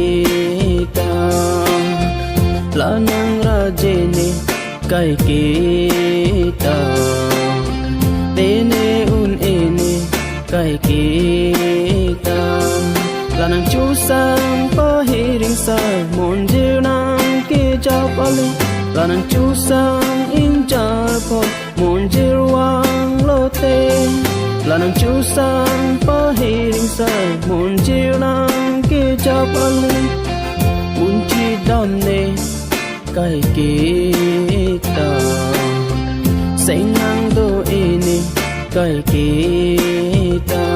kita lanang rajene kai kita tene un ene kai kita lanang chusang pahiring sai mon jil nang ke chap ali lanang chusang injar po mon jil wang lote lanang chusang pahiring sai mon jil nang ke chap ali mun chi dam ne kai kita say nang do ini kai kita